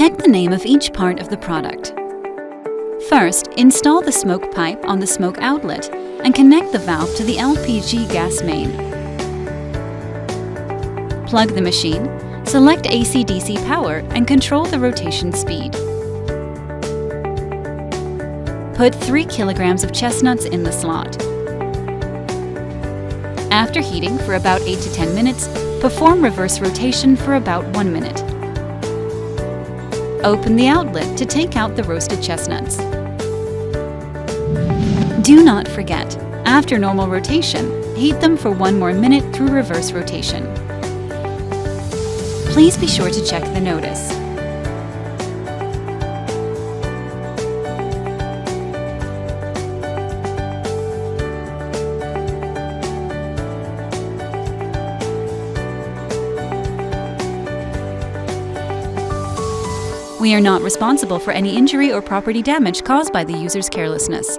Check the name of each part of the product. First, install the smoke pipe on the smoke outlet and connect the valve to the LPG gas main. Plug the machine, select AC/DC power and control the rotation speed. Put 3 kilograms of chestnuts in the slot. After heating for about 8 to 10 minutes, perform reverse rotation for about 1 minute. Open the outlet to take out the roasted chestnuts. Do not forget, after normal rotation, heat them for 1 more minute through reverse rotation. Please be sure to check the notice. We are not responsible for any injury or property damage caused by the user's carelessness.